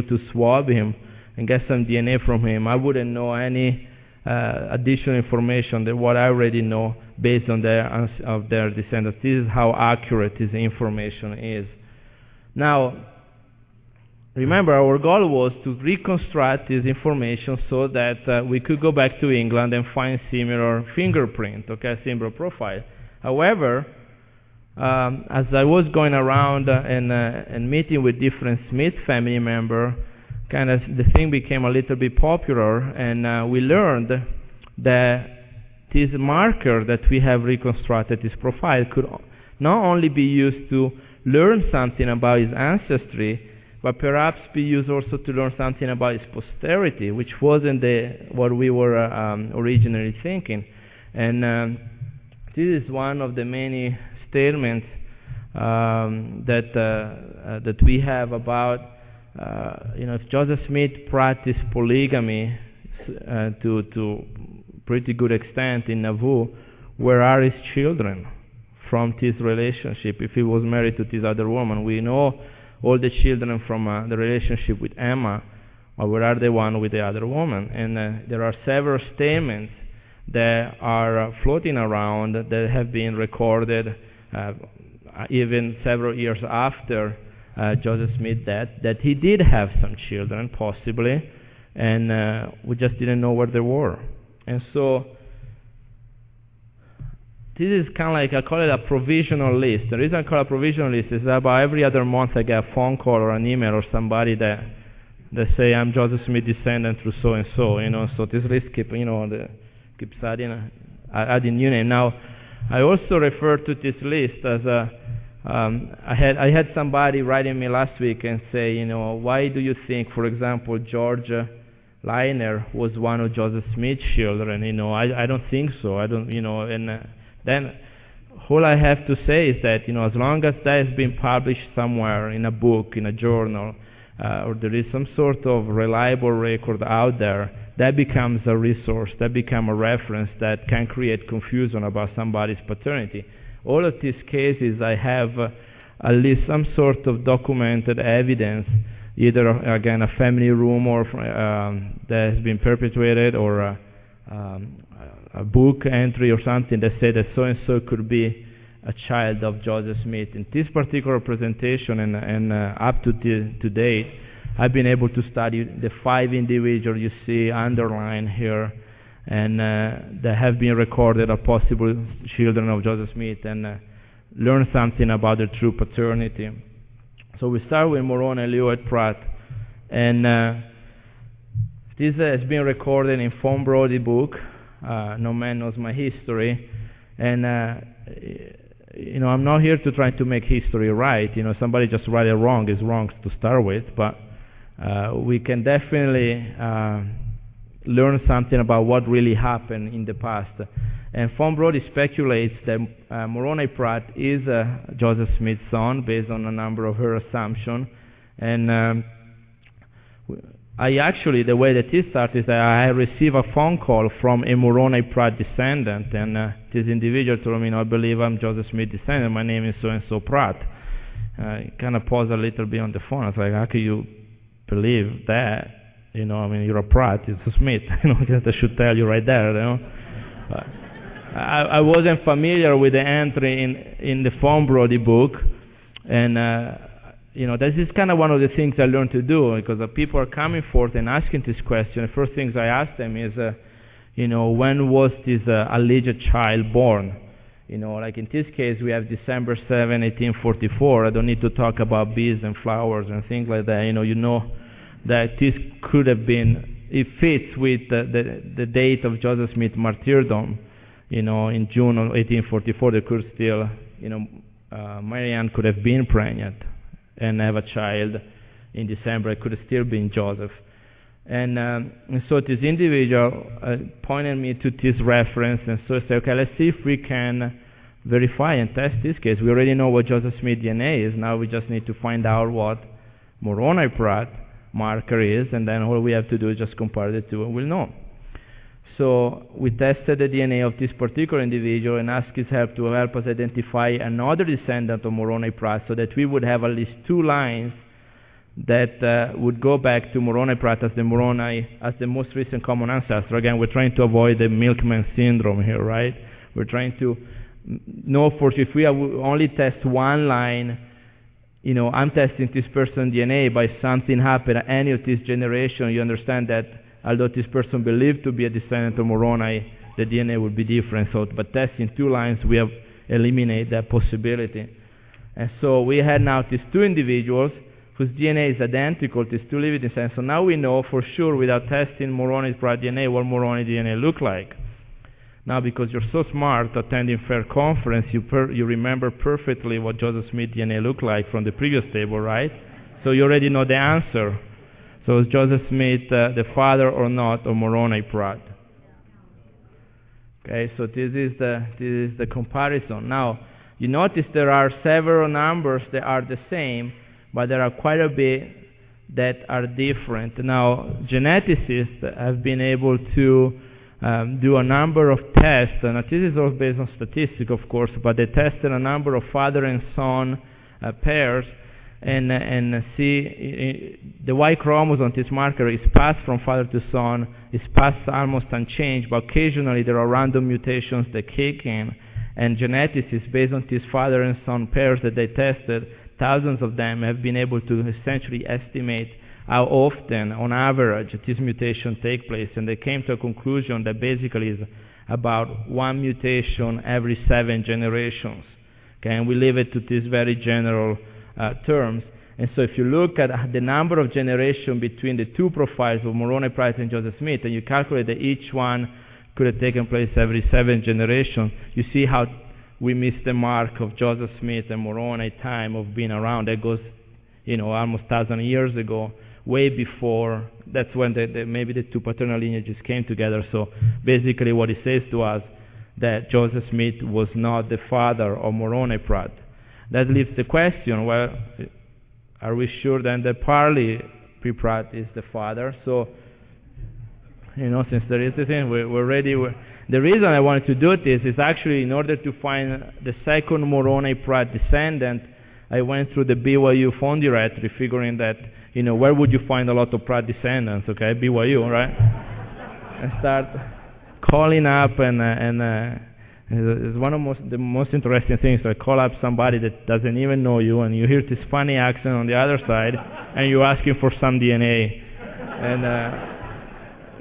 to swab him and get some DNA from him, I wouldn't know any additional information than what I already know based on their descendants. This is how accurate this information is. Now, remember, our goal was to reconstruct this information so that we could go back to England and find similar fingerprint, okay, similar profile. However, as I was going around and meeting with different Smith family members, kind of the thing became a little bit popular, and we learned that this marker that we have reconstructed, this profile, could not only be used to learn something about his ancestry, but perhaps be used also to learn something about his posterity, which wasn't what we were originally thinking. And this is one of the many statements that we have about, if Joseph Smith practiced polygamy to pretty good extent in Nauvoo, where are his children from this relationship? If he was married to this other woman, we know all the children from the relationship with Emma, or where are the one with the other woman? And there are several statements that are floating around that have been recorded even several years after Joseph Smith death, that he did have some children, possibly, and we just didn't know where they were. And so this is kind of like, I call it a provisional list. The reason I call it a provisional list is that about every other month I get a phone call or an email or somebody that say, I'm Joseph Smith descendant through so-and-so, so this list keeps adding new name. Now, I also refer to this list as I had somebody writing me last week and say, why do you think, for example, George Lightner was one of Joseph Smith's children? I don't think so. I don't, and then all I have to say is that, as long as that has been published somewhere in a book, in a journal, or there is some sort of reliable record out there, that becomes a resource, that becomes a reference that can create confusion about somebody's paternity. All of these cases, I have at least some sort of documented evidence, either, again, a family rumor that has been perpetuated, or a book entry or something that said that so-and-so could be a child of Joseph Smith. In this particular presentation and up to date, I've been able to study the 5 individuals you see underlined here, and that have been recorded as possible children of Joseph Smith, and learn something about their true paternity. So we start with Moroni and Llewellyn Pratt, and this has been recorded in Von Brody's book, No Man Knows My History, and I'm not here to try to make history right. Somebody just write it wrong is wrong to start with, but we can definitely learn something about what really happened in the past. And Von Brody speculates that Moroni Pratt is Joseph Smith's son based on a number of her assumptions. And the way that it started is that I received a phone call from a Moroni Pratt descendant, and this individual told me, I believe I'm Joseph Smith descendant, my name is so-and-so Pratt. I kind of paused a little bit on the phone. I was like, how can you believe that? You're a Pratt, it's a Smith. I should tell you right there, But I wasn't familiar with the entry in the Von Brody book, and this is kind of one of the things I learned to do, because people are coming forth and asking this question. The first things I ask them is, when was this alleged child born? Like in this case, we have December 7, 1844. I don't need to talk about bees and flowers and things like that. That this could have been, it fits with the date of Joseph Smith's martyrdom. In June of 1844, there could still, Marianne could have been pregnant and have a child in December. It could have still been Joseph. And so this individual pointed me to this reference, and so I said, okay, let's see if we can verify and test this case. We already know what Joseph Smith DNA is. Now we just need to find out what Moroni Pratt marker is, and then all we have to do is just compare the two and we'll know. So we tested the DNA of this particular individual and asked his help to help us identify another descendant of Moroni Pratt, so that we would have at least 2 lines that would go back to Moroni-Pratt as the most recent common ancestor. Again, we're trying to avoid the milkman syndrome here, right? We're trying to know for sure if we only test one line, I'm testing this person's DNA, but if something happened at any of this generation, you understand that although this person believed to be a descendant of Moroni, the DNA would be different. So, but testing two lines, we have eliminated that possibility. And so we had now these two individuals whose DNA is identical to these two living descendants. So now we know for sure, without testing Moroni-Pratt DNA, what Moroni DNA look like. Now, because you're so smart attending FAIR conference, you remember perfectly what Joseph Smith DNA looked like from the previous table, right? So you already know the answer. So is Joseph Smith the father or not of Moroni-Pratt? Okay, so this is the comparison. Now, you notice there are several numbers that are the same, but there are quite a bit that are different. Now, geneticists have been able to do a number of tests, and this is all based on statistics, of course, but they tested a number of father and son pairs, and see the Y chromosome, this marker, is passed from father to son, is passed almost unchanged, but occasionally there are random mutations that kick in, and geneticists, based on these father and son pairs that they tested, thousands of them, have been able to essentially estimate how often, on average, this mutation take place, and they came to a conclusion that basically is about one mutation every 7 generations. Okay, and we leave it to these very general terms. And so if you look at the number of generations between the two profiles of Moroni-Pratt and Joseph Smith, and you calculate that each one could have taken place every 7 generations, you see how we missed the mark of Joseph Smith and Moroni time of being around. That goes, almost 1,000 years ago, way before. That's when maybe the two paternal lineages came together. So basically what it says to us that Joseph Smith was not the father of Moroni-Pratt. That leaves the question, well, are we sure then that Parley P. Pratt is the father? So, since there is the thing, we're ready. The reason I wanted to do this is actually in order to find the second Moroni-Pratt descendant, I went through the BYU phone directory, figuring that, where would you find a lot of Pratt descendants, okay? BYU, right? And start calling up, and it's one of the most interesting things. I call up somebody that doesn't even know you, and you hear this funny accent on the other side, and you're asking for some DNA.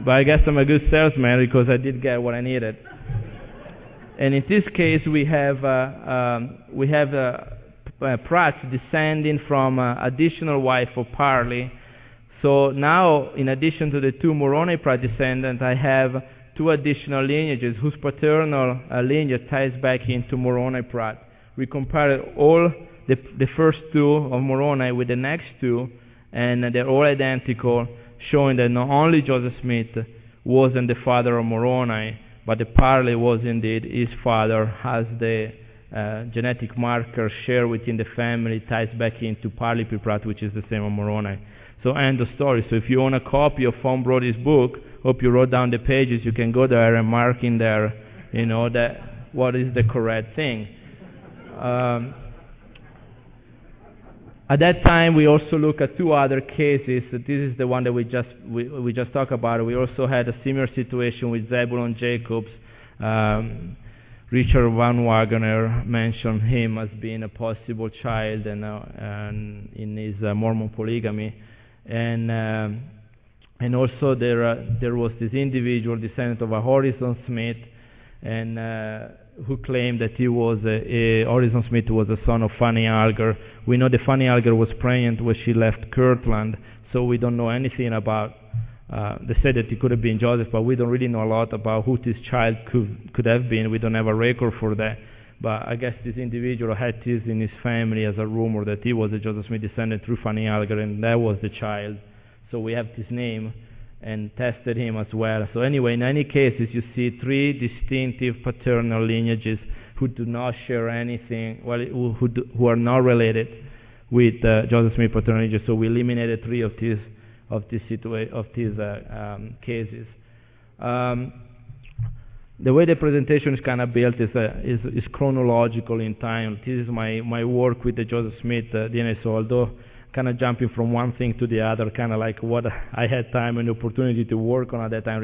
But I guess I'm a good salesman because I did get what I needed. And in this case, we have Pratt descending from additional wife of Parley. So now, in addition to the two Moroni-Pratt descendants, I have two additional lineages whose paternal lineage ties back into Moroni-Pratt. We compared all the first two of Moroni with the next two, and they're all identical, showing that not only Joseph Smith wasn't the father of Moroni, but the Parley was indeed his father, as the genetic marker shared within the family ties back into Parley P. Pratt, which is the same as Moroni. So end of story. So if you own a copy of Von Brody's book, hope you wrote down the pages, you can go there and mark in there, that what is the correct thing. At that time, we also look at two other cases. This is the one that we just talked about. We also had a similar situation with Zebulon Jacobs. Richard Van Wagner mentioned him as being a possible child, and in his Mormon polygamy, and also there was this individual descendant of a Horizon Smith, and who claimed that he was Horizon Smith was a son of Fanny Alger. We know that Fanny Alger was pregnant when she left Kirtland, so we don't know anything about. They said that it could have been Joseph, but we don't really know a lot about who this child could have been. We don't have a record for that. But I guess this individual had this in his family as a rumor that he was a Joseph Smith descendant through Fanny Alger, and that was the child. So we have this name and tested him as well. So anyway, in any cases, you see three distinctive paternal lineages who do not share anything, well, who are not related with Joseph Smith paternal lineage. So we eliminated three of these cases. The way the presentation is kind of built is chronological in time. This is my work with the Joseph Smith DNA. So although kind of jumping from one thing to the other, kind of like what I had time and opportunity to work on at that time.